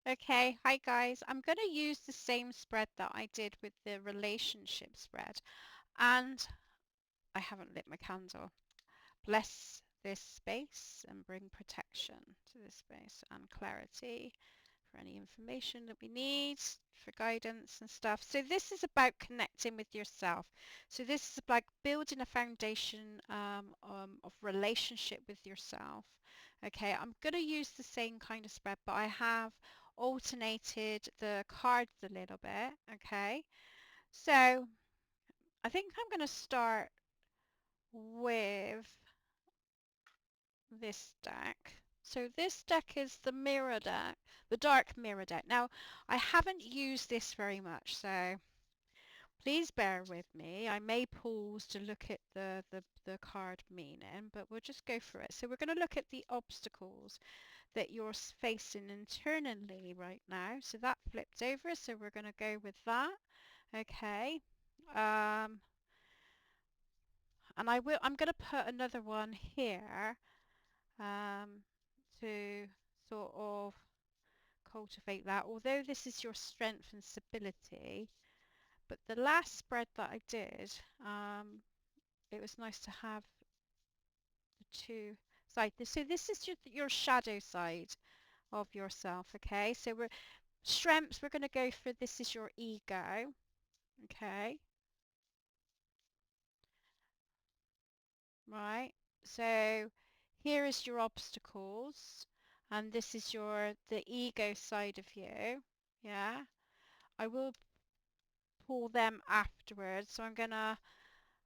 Okay, hi guys. I'm going to use the same spread that I did with the relationship spread. And I haven't lit my candle. Bless this space and bring protection to this space and clarity for any information that we need for guidance and stuff. So this is about connecting with yourself. So this is about building a foundation of relationship with yourself. Okay, I'm going to use the same kind of spread, but I have alternated the cards a little bit. Okay, so I think I'm going to start with this deck. So this deck is the mirror deck, the dark mirror deck. Now, I haven't used this very much, so please bear with me. I may pause to look at the card meaning, but we'll just go for it. So we're going to look at the obstacles that you're facing internally right now. So that flipped over, so we're going to go with that. Okay. Um, and I'm going to put another one here um, to sort of cultivate that. Although this is your strength and stability, but the last spread that I did, it was nice to have the two sides. So this is your shadow side of yourself, okay? So we're strengths, we're going to go for this is your ego, okay? Right? So here is your obstacles, and this is the ego side of you, yeah? I will pull them afterwards. So I'm gonna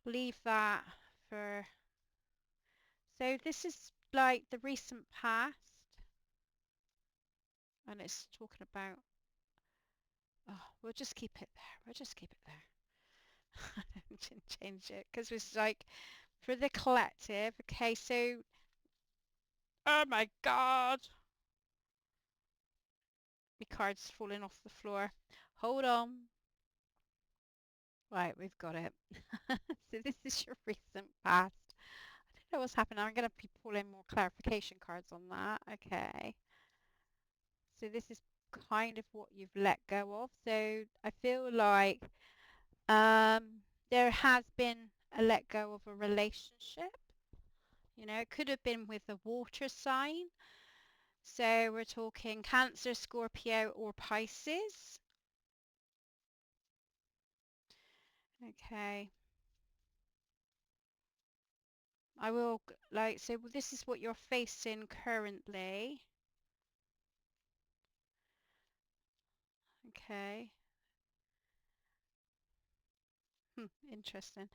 leave that for, so this is like the recent past and it's talking about, oh, we'll just keep it there. We'll just keep it there. Didn't change it because it's like for the collective. Okay, so, oh my God, my card's falling off the floor. Hold on. Right, we've got it. So this is your recent past. I don't know what's happening. I'm going to be pulling more clarification cards on that. Okay. So this is kind of what you've let go of. So I feel like um, there has been a let go of a relationship. You know, it could have been with a water sign. So we're talking Cancer, Scorpio, or Pisces. Okay. I will like, so this is what you're facing currently. Okay. Interesting.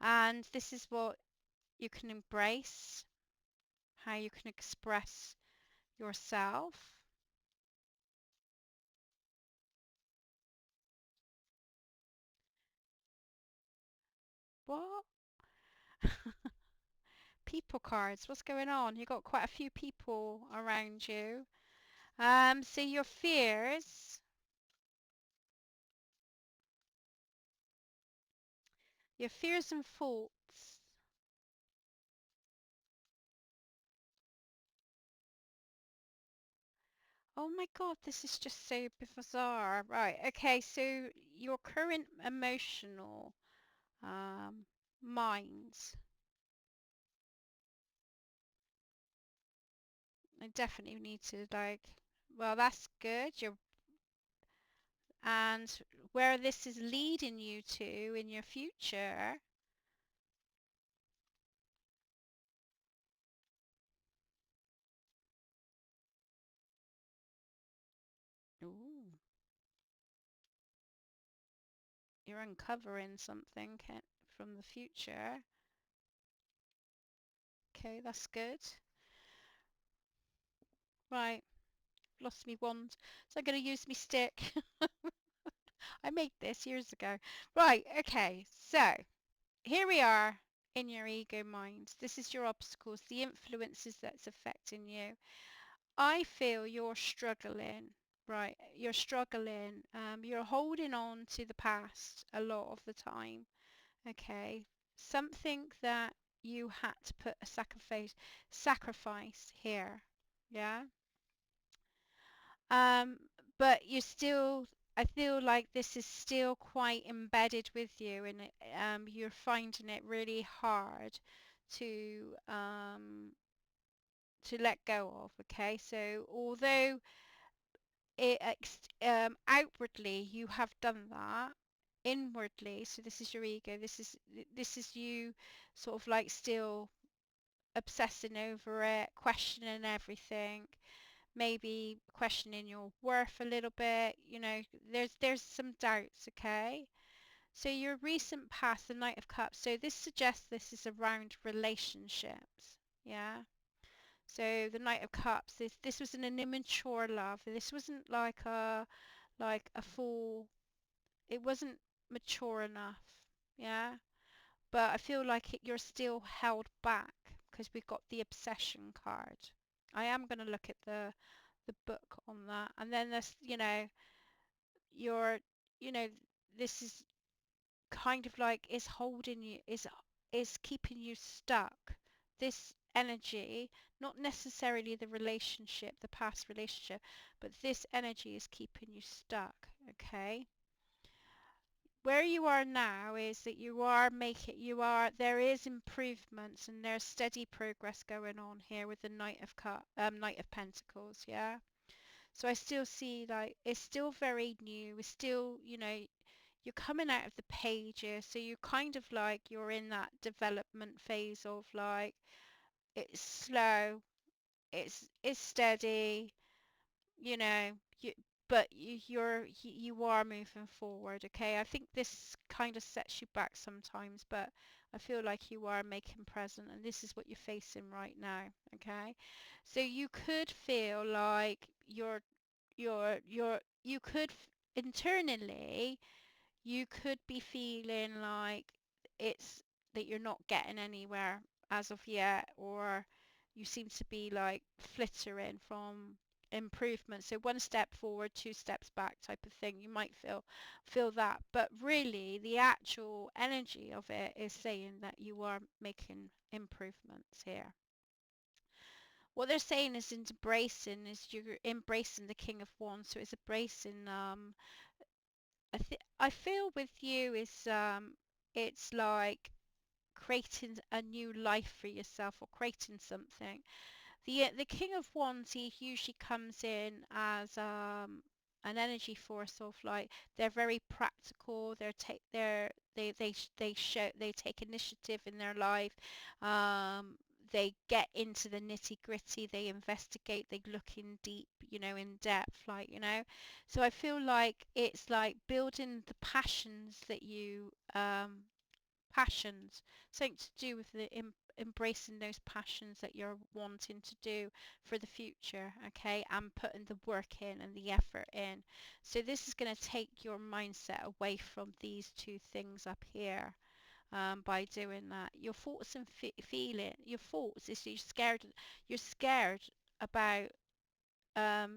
And this is what you can embrace, how you can express yourself. What? People cards, what's going on? You got quite a few people around you. So your fears and faults. Oh my God, this is just so bizarre. Right, okay, so your current emotional um, mind. I definitely need to like, well, that's good. And where this is leading you to in your future. Ooh, you're uncovering something from the future. Okay, that's good. Right, lost me wand. So I'm going to use me stick. I made this years ago. Right, okay, so here we are in your ego mind. This is your obstacles, the influences that's affecting you. I feel you're struggling, right? You're struggling. You're holding on to the past a lot of the time, okay? Something that you had to put a sacrifice here, yeah? Um, but you still, I feel like this is still quite embedded with you, and you're finding it really hard to let go of. Okay, so although outwardly you have done that, inwardly, so this is your ego, this is you sort of like still obsessing over it, questioning everything, maybe questioning your worth a little bit, there's some doubts. Okay, so your recent past, the Knight of Cups, so this suggests this is around relationships. Yeah, so the Knight of Cups, this was an immature love. This wasn't like a full, it wasn't mature enough. Yeah, but I feel like you're still held back because we've got the obsession card. I am going to look at the book on that, and then there's, your, you know this is kind of like is holding you, is keeping you stuck. This energy, not necessarily the relationship, the past relationship, but this energy is keeping you stuck. Okay, where you are now is that there is improvements and there's steady progress going on here with the Knight of Pentacles. Yeah, so I still see like it's still very new. It's still, you're coming out of the pages, so you kind of like you're in that development phase of like it's slow, it's steady, you know, you, but you are moving forward. Okay, I think this kind of sets you back sometimes, but I feel like you are making present, and this is what you're facing right now. Okay, so you could feel like you could internally, you could be feeling like it's that you're not getting anywhere as of yet, or you seem to be like flittering from improvement. So one step forward, two steps back type of thing. You might feel that, but really the actual energy of it is saying that you are making improvements here. What they're saying is you're embracing the King of Wands, so it's embracing I feel with you is it's like creating a new life for yourself or creating something. The King of Wands, he usually comes in as an energy force of like they're very practical. They take initiative in their life. Um, they get into the nitty gritty. They investigate. They look in deep, in depth, like So I feel like it's like building the passions that you passions, something to do with embracing those passions that you're wanting to do for the future. Okay, and putting the work in and the effort in. So this is going to take your mindset away from these two things up here. By doing that, your thoughts and feeling, your thoughts is you're scared about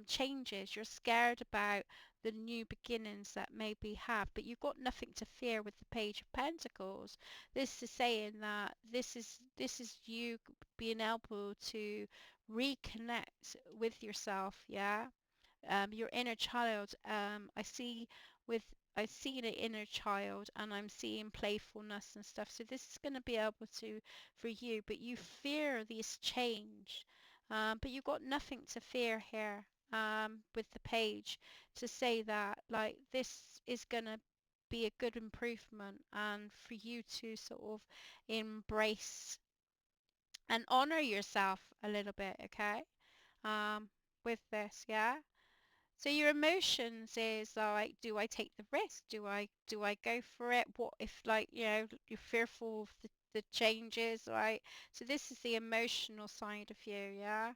changes. You're scared about the new beginnings that maybe have, but you've got nothing to fear with the Page of Pentacles. This is saying that this is you being able to reconnect with yourself. Yeah, your inner child. With I see an inner child, and I'm seeing playfulness and stuff. So this is going to be able to for you, but you fear this change. But you've got nothing to fear here with the page to say that like this is going to be a good improvement and for you to sort of embrace and honor yourself a little bit. Okay, with this. Yeah, so your emotions is like, do I take the risk? Do I go for it? What if, like, you're fearful of the changes, right? So this is the emotional side of you, yeah,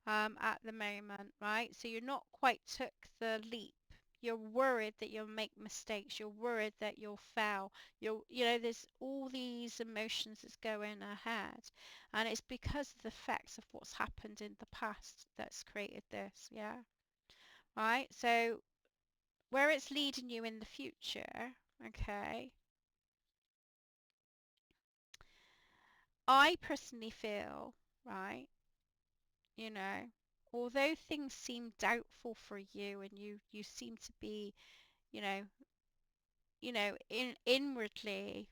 at the moment, right? So you're not quite took the leap. You're worried that you'll make mistakes. You're worried that you'll fail. There's all these emotions that's going ahead, and it's because of the effects of what's happened in the past that's created this, yeah. Right, so where it's leading you in the future, okay, I personally feel, right, you know, although things seem doubtful for you and you seem to be, you know, inwardly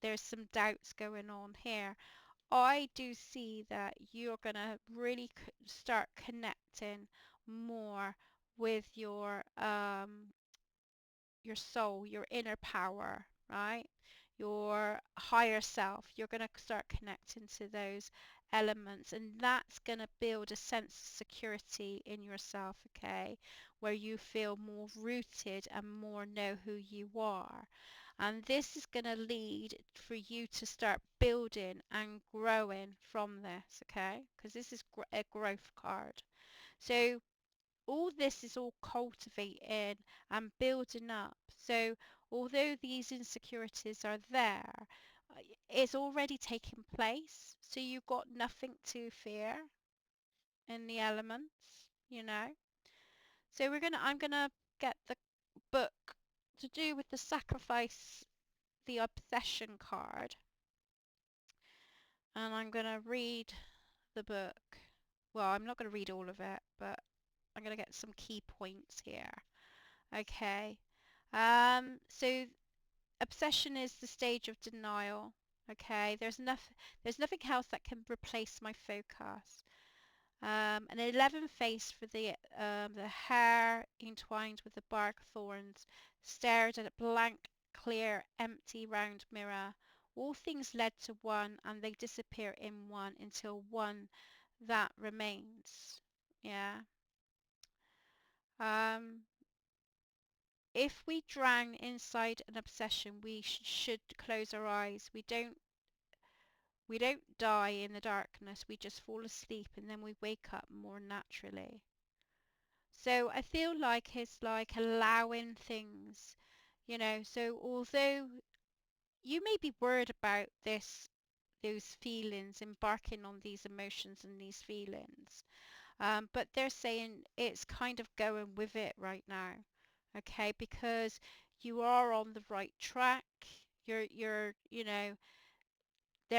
there's some doubts going on here. I do see that you're going to really start connecting more with your soul, your inner power, right? Your higher self. You're going to start connecting to those elements, and that's going to build a sense of security in yourself, okay? Where you feel more rooted and more know who you are. And this is going to lead for you to start building and growing from this, okay? Because this is a growth card. So all this is all cultivating and building up. So although these insecurities are there, it's already taken place. So you've got nothing to fear in the elements, you know. So I'm gonna get the book to do with the sacrifice, the obsession card, and I'm gonna read the book. Well, I'm not gonna read all of it, but I'm gonna get some key points here. Okay. So obsession is the stage of denial. Okay. There's nothing else that can replace my focus. An 11 face for the hair entwined with the bark thorns stared at a blank, clear, empty, round mirror. All things led to one, and they disappear in one until one that remains. Yeah. Um, if we drown inside an obsession, we should close our eyes. We don't die in the darkness. We just fall asleep and then we wake up more naturally. So I feel like it's like allowing things, so although you may be worried about those feelings, embarking on these emotions and these feelings, but they're saying it's kind of going with it right now, okay? Because you are on the right track. There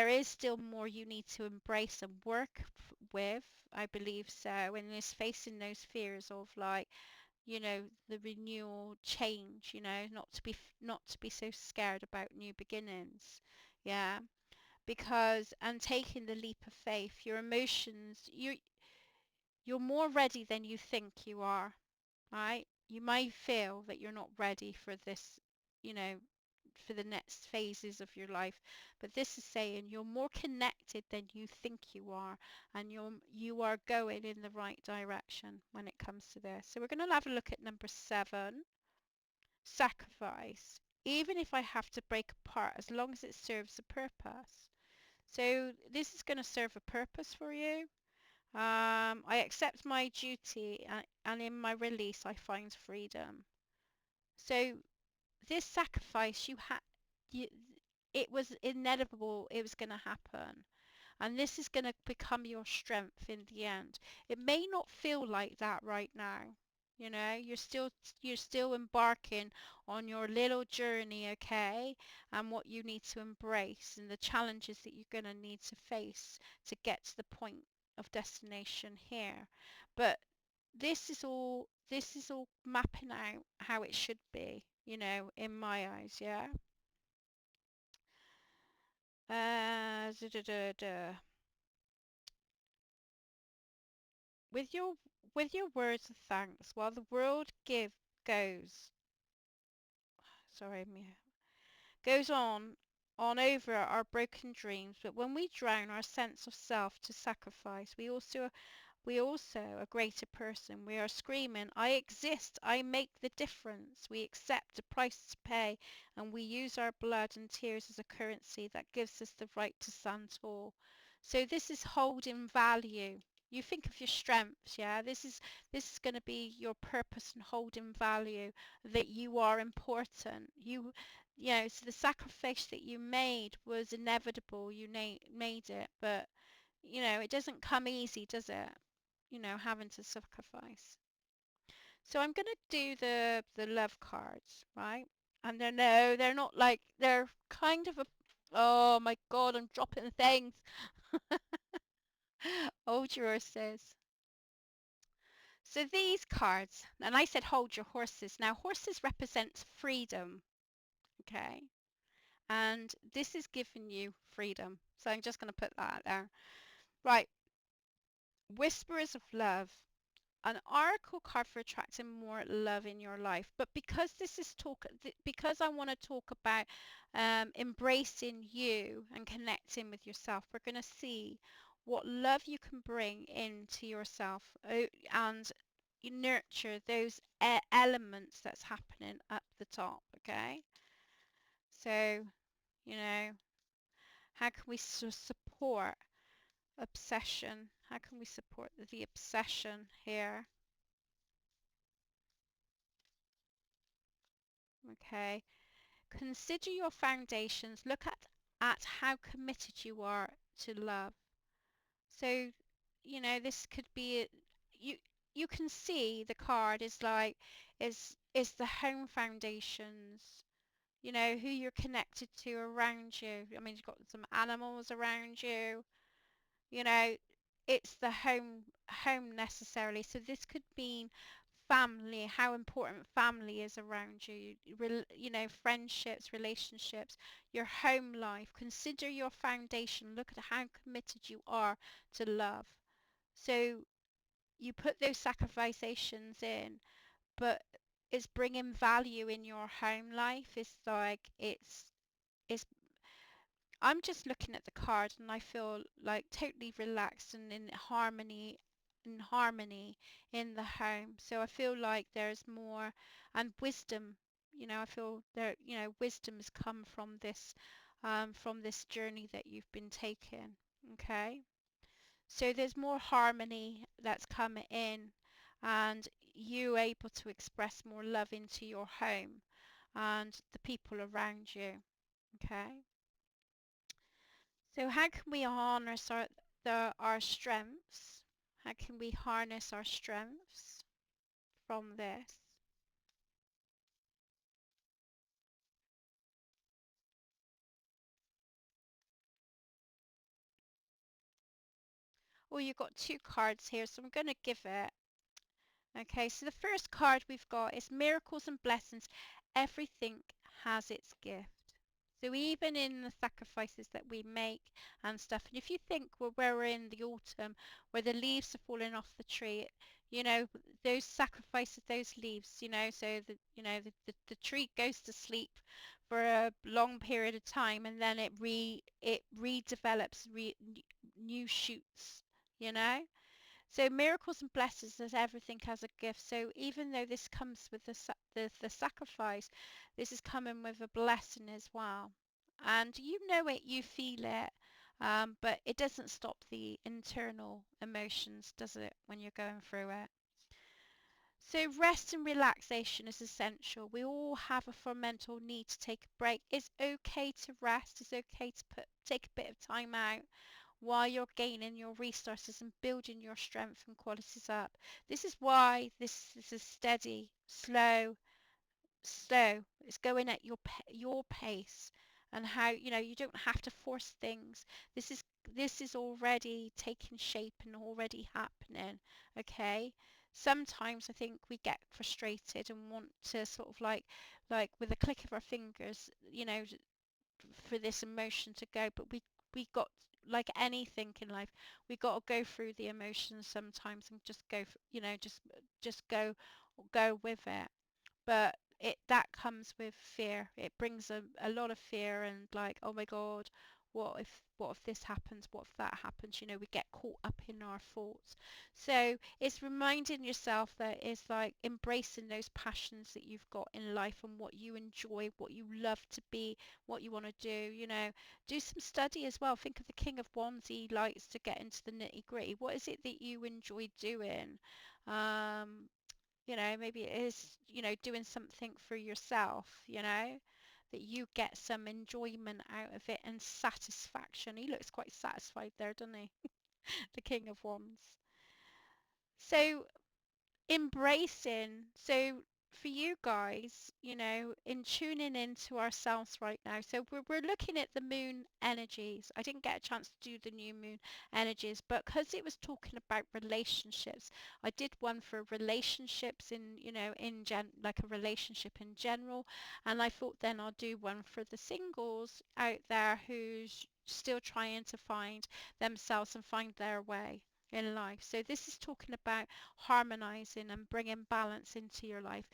is still more you need to embrace and work with, I believe so, and is facing those fears of like, the renewal change, not to be so scared about new beginnings. Yeah, because and taking the leap of faith, your emotions, you're more ready than you think you are, right? You may feel that you're not ready for this, you know, for the next phases of your life, but this is saying you're more connected than you think you are, and you are going in the right direction when it comes to this. So we're going to have a look at number 7, sacrifice. Even if I have to break apart, as long as it serves a purpose. So this is going to serve a purpose for you. I accept my duty, and in my release I find freedom. So this sacrifice you, it was inevitable, it was going to happen. And this is going to become your strength in the end. It may not feel like that right now. You're still embarking on your little journey, okay? And what you need to embrace and the challenges that you're going to need to face to get to the point of destination here. But this is all mapping out how it should be, in my eyes, yeah. Da, da, da, da. With your words of thanks, while the world goes, sorry, goes on over our broken dreams, but when we drown our sense of self to sacrifice, we also a greater person. We are screaming, I exist, I make the difference. We accept the price to pay, and we use our blood and tears as a currency that gives us the right to stand tall. So this is holding value. You think of your strengths, yeah? This is going to be your purpose and holding value, that you are important. So the sacrifice that you made was inevitable. You made it, but it doesn't come easy, does it? Having to sacrifice. So I'm going to do the love cards, right? And they're not like, they're kind of a, oh my God, I'm dropping things. Oh, yours says. So these cards, and I said hold your horses. Now horses represent freedom, okay? And this is giving you freedom. So I'm just going to put that there. Right, Whisperers of Love. An oracle card for attracting more love in your life. But because this is because I want to talk about embracing you and connecting with yourself, we're going to see what love you can bring into yourself and you nurture those elements that's happening at the top. Okay, so you know, how can we support obsession? How can we support the obsession here? Okay. Consider your foundations. Look at how committed you are to love. So, this could be you you can see the card is like is the home foundations, who you're connected to around you. I mean, you've got some animals around you, you know, it's the home necessarily. So this could mean family, how important family is around you, friendships, relationships, your home life. Consider your foundation. Look at how committed you are to love. So you put those sacrifications in, but it's bringing value in your home life. It's like it's I'm just looking at the card and I feel like totally relaxed and in harmony in the home. So I feel like there's more and wisdom. I feel there, wisdom has come from this journey that you've been taking. Okay. So there's more harmony that's come in and you able to express more love into your home and the people around you. Okay. So how can we harness our strengths? How can we harness our strengths from this? Well, you've got two cards here, so I'm going to give it. Okay, so the first card we've got is miracles and blessings. Everything has its gift. So even in the sacrifices that we make and stuff, and if you think where we're in the autumn, where the leaves are falling off the tree, you know, those sacrifices, those leaves, so the tree goes to sleep for a long period of time, and then it redevelops, new shoots, you know. So miracles and blessings as everything has a gift. So even though this comes with the sacrifice, this is coming with a blessing as well. And you know it, you feel it, but it doesn't stop the internal emotions, does it, when you're going through it? So rest and relaxation is essential. We all have a fundamental need to take a break. It's okay to rest. It's okay to take a bit of time out while you're gaining your resources and building your strength and qualities up. This is why this is steady, slow. It's going at your pace, and how you don't have to force things. This is this is already taking shape and already happening. Okay. Sometimes I think we get frustrated and want to sort of like with a click of our fingers, for this emotion to go, but we got, like anything in life, we got to go through the emotions sometimes and just go, just go with it. But that comes with fear. It brings a lot of fear and like, oh my God, what if this happens? What if that happens? We get caught up in our thoughts. So it's reminding yourself that it's like embracing those passions that you've got in life and what you enjoy, what you love to be, what you want to do. Do some study as well. Think of the King of Wands. He likes to get into the nitty gritty. What is it that you enjoy doing? Um, maybe it is, doing something for yourself, that you get some enjoyment out of it and satisfaction. He looks quite satisfied there, doesn't he? The King of Wands. So embracing, so for you guys, you know, in tuning into ourselves right now. So we're looking at the moon energies. I didn't get a chance to do the new moon energies, but because it was talking about relationships, I did one for relationships in, you know, like a relationship in general. And I thought then I'll do one for the singles out there who's still trying to find themselves and find their way in life. So this is talking about harmonizing and bringing balance into your life.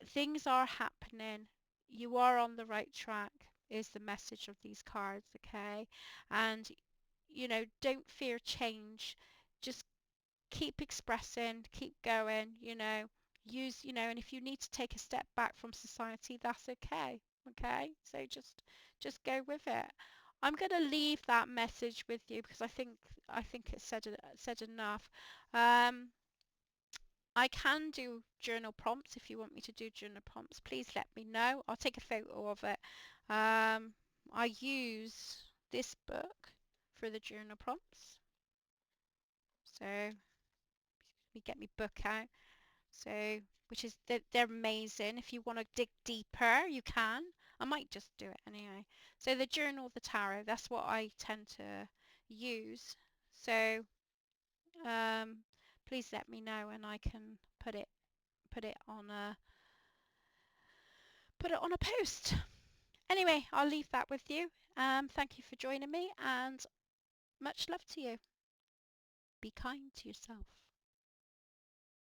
Things are happening. You are on the right track is the message of these cards, okay? And you know, don't fear change. Just keep expressing, keep going, you know, use, you know, and if you need to take a step back from society, that's okay. Okay? So just go with it. I'm going to leave that message with you because I think it said enough. Um, I can do journal prompts if you want me to do journal prompts. Please let me know. I'll take a photo of it. Um, I use this book for the journal prompts. So let me get my book out. So, which is they're amazing. If you want to dig deeper, you can. I might just do it anyway. So the journal, the tarot, that's what I tend to use. So please let me know and I can put it on a post. Anyway, I'll leave that with you. Thank you for joining me and much love to you. Be kind to yourself.